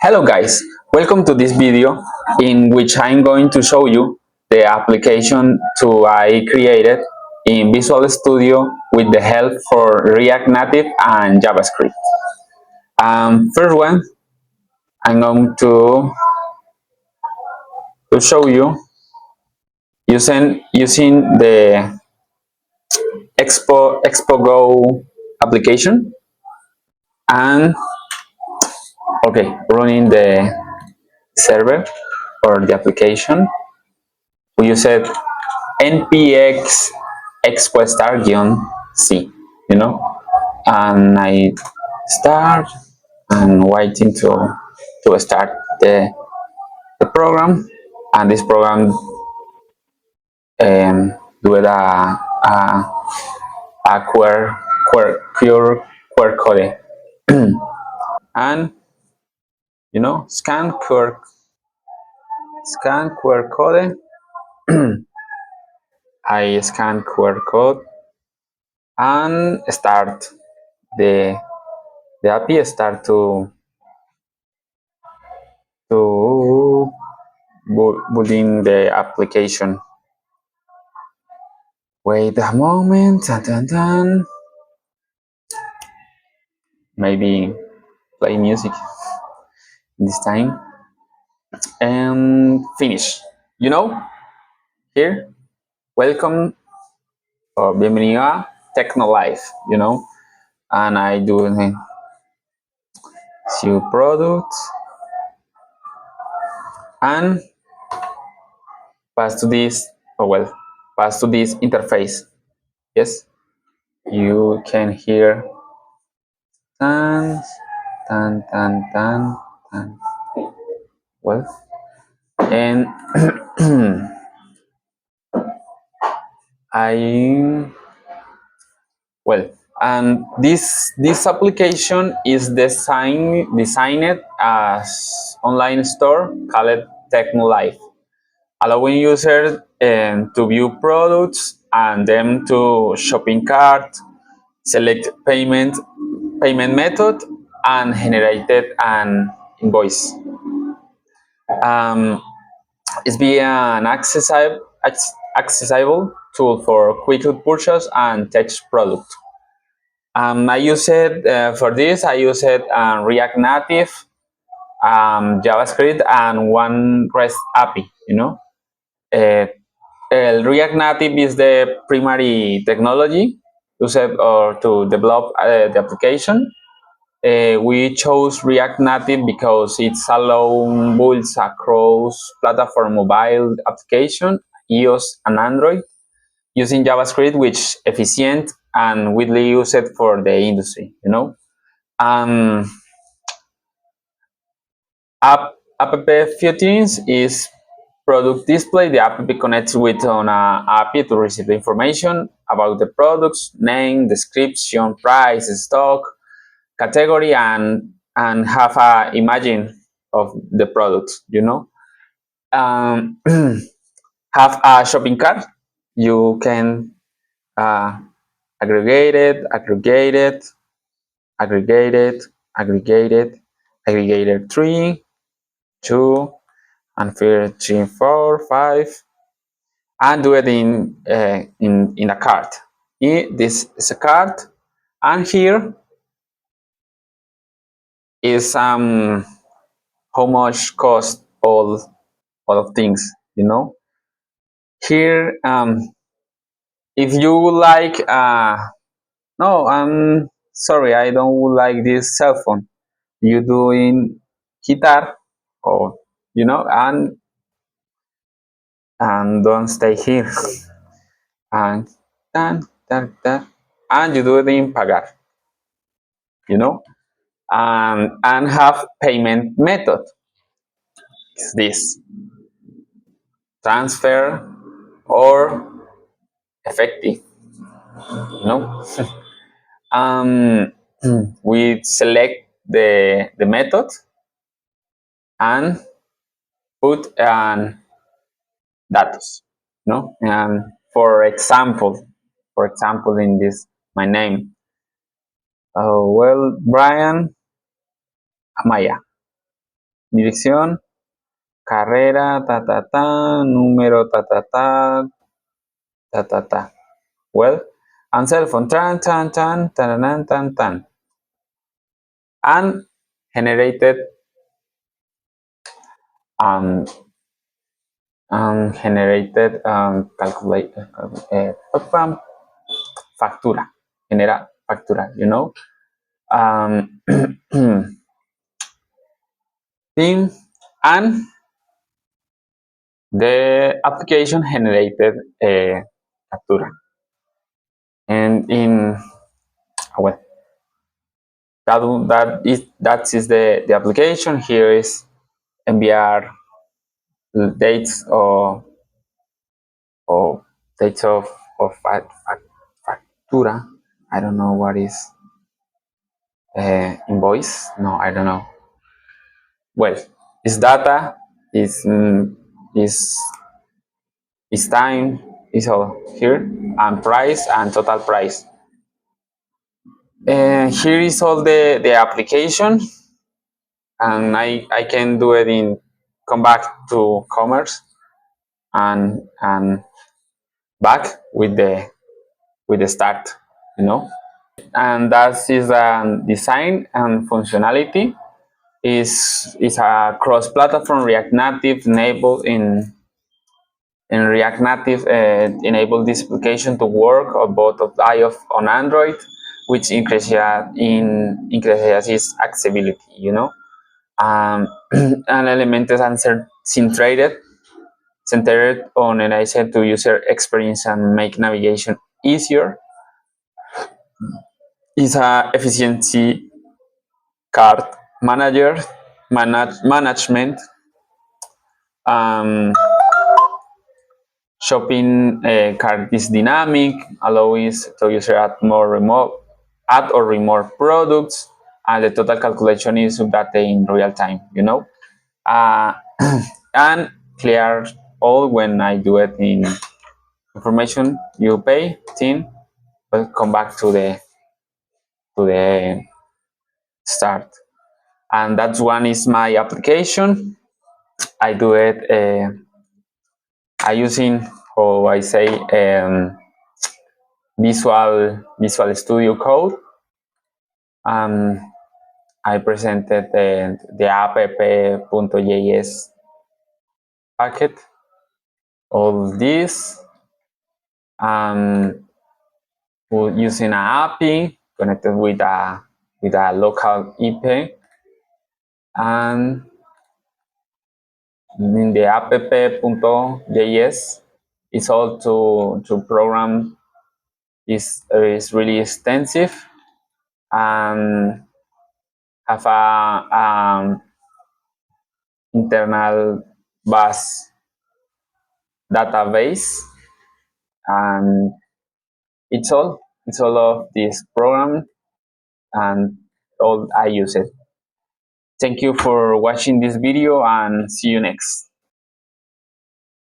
Hello guys, welcome to this video in which I'm going to show you the application I created in Visual Studio with the help for React Native and JavaScript. First one, I'm going to show you using the Expo Go application and running the server or the application. We use it npx expo c, and I start and waiting to start the program, and this program do it a QR code and scan QR code. I scan QR code and start the API start to building the application. Wait a moment. Dun, dun, dun. Maybe play music this time and finish. Here, welcome or bienvenido a TecnoLife. And I do few products and pass to this. Pass to this interface. Yes, you can hear tan tan tan tan tan. And and this application is designed as online store called TecnoLife, allowing users to view products and them to shopping cart, select payment method, and generated an invoice. It's be an accessible tool for quick purchase and text product. I use it for this. I use it React Native, JavaScript, and one REST API. React Native is the primary technology to develop the application. We chose React Native because it's allows builds across platform mobile application, iOS and Android, using JavaScript, which efficient and widely used for the industry. App features is product display. The app connects with an API to receive the information about the products, name, description, price, stock, category, and have a imagine of the products. Have a shopping cart. You can aggregated, 3, 2, and 3, 4, 5, and do it in a cart. This is a cart, and here is how much cost all of things. Here, if you like, no, I'm sorry, I don't like this cell phone. You doing guitar, or and don't stay here. And and you do it in pagar. And have payment method. Is this transfer or effective? We select the method and put an datos. And for example, in this my name, Brian Amaya. dirección, carrera, número, well, and cell phone, and generated um, calculate factura, genera factura, um, thing, and the application generated a factura, and in well, that is the application. Here is enviar dates or dates of factura. I don't know what is invoice. No, I don't know. Well, is data, is is time, is all here, and price and total price. Here is all the application, and I can do it in come back to commerce and back with the start, and that is design and functionality is a cross-platform React Native enabled in React Native enable this application to work on both of iOS on Android, which increases its accessibility, and elements are centered on enhancing to user experience and make navigation easier. Is a efficiency card management, um, shopping cart is dynamic, allows to user add or remove products, and the total calculation is updated in real time. Uh, and clear all when I do it in information you pay team, but come back to the start. And that one is my application. I do it. I using how I say Visual Studio Code. I presented the app.js packet. All this using an API connected with a local IP, and in the app.js is all to program is really extensive and have a internal bus database, and it's all of this program and all I use it. Thank you for watching this video and see you next.